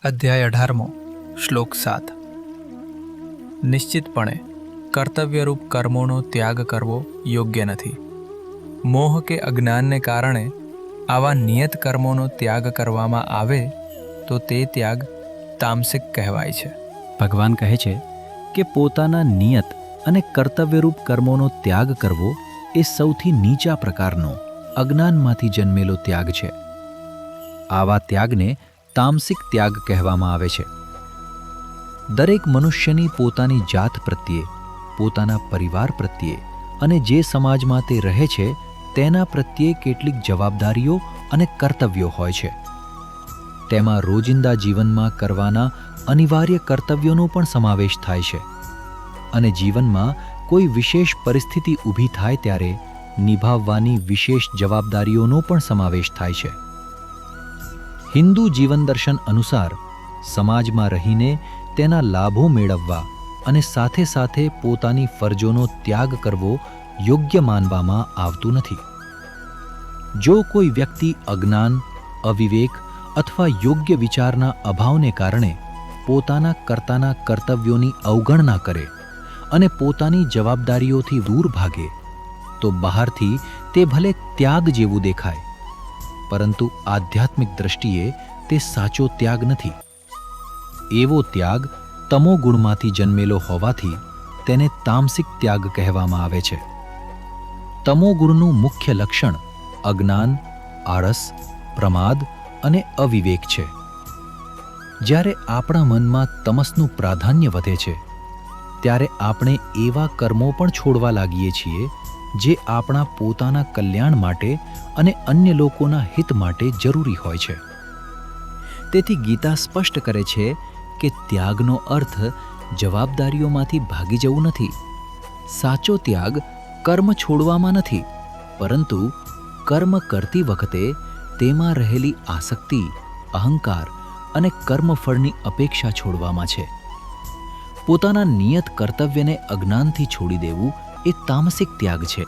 અધ્યાય 18 શ્લોક 7 નિશ્ચિતપણે કર્તવ્યરૂપ કર્મોનો ત્યાગ કરવો યોગ્ય નથી. મોહ કે અજ્ઞાનને કારણે આવા નિયત કર્મોનો ત્યાગ કરવામાં આવે તો તે ત્યાગ તામસિક કહેવાય છે. ભગવાન કહે છે કે પોતાના નિયત અને કર્તવ્યરૂપ કર્મોનો ત્યાગ કરવો એ સૌથી નીચા પ્રકારનો અજ્ઞાનમાંથી જન્મેલો ત્યાગ છે. આવા ત્યાગને તામસિક ત્યાગ કહેવામાં આવે છે. દરેક મનુષ્યની પોતાની જાત પ્રત્યે, પોતાના પરિવાર પ્રત્યે અને જે સમાજમાં તે રહે છે તેના પ્રત્યે કેટલીક જવાબદારીઓ અને કર્તવ્યો હોય છે. તેમાં રોજિંદા જીવનમાં કરવાના અનિવાર્ય કર્તવ્યોનો પણ સમાવેશ થાય છે અને જીવનમાં કોઈ વિશેષ પરિસ્થિતિ ઊભી થાય ત્યારે નિભાવવાની વિશેષ જવાબદારીઓનો પણ સમાવેશ થાય છે. હિન્દુ જીવન દર્શન અનુસાર સમાજમાં રહીને તેના લાભો મેળવવા અને સાથે સાથે પોતાની ફરજોનો ત્યાગ કરવો યોગ્ય માનવામાં આવતું નથી. જો કોઈ વ્યક્તિ અજ્ઞાન, અવિવેક અથવા યોગ્ય વિચારના અભાવને કારણે પોતાના કરતાના કર્તવ્યોની અવગણના કરે અને પોતાની જવાબદારીઓથી દૂર ભાગે તો બહારથી તે ભલે ત્યાગ જેવું દેખાય, પરંતુ આધ્યાત્મિક દ્રષ્ટિએ તે સાચો ત્યાગ નથી. એવો ત્યાગ તમો ગુણમાંથી જન્મેલો હોવાથી તેને તામસિક ત્યાગ કહેવામાં આવે છે. તમો ગુણનું મુખ્ય લક્ષણ અજ્ઞાન, આળસ, પ્રમાદ અને અવિવેક છે. જ્યારે આપણા મનમાં તમસનું પ્રાધાન્ય વધે છે ત્યારે આપણે એવા કર્મો પણ છોડવા લાગીએ છીએ જે આપણા પોતાના કલ્યાણ માટે અને અન્ય લોકોના હિત માટે જરૂરી હોય છે. તેથી ગીતા સ્પષ્ટ કરે છે કે ત્યાગનો અર્થ જવાબદારીઓમાંથી ભાગી જવું નથી. સાચો ત્યાગ કર્મ છોડવામાં નથી, પરંતુ કર્મ કરતી વખતે તેમાં રહેલી આસક્તિ, અહંકાર અને કર્મફળની અપેક્ષા છોડવામાં છે. પોતાના નિયત કર્તવ્યને અજ્ઞાનથી છોડી દેવું એ તામસિક ત્યાગ છે.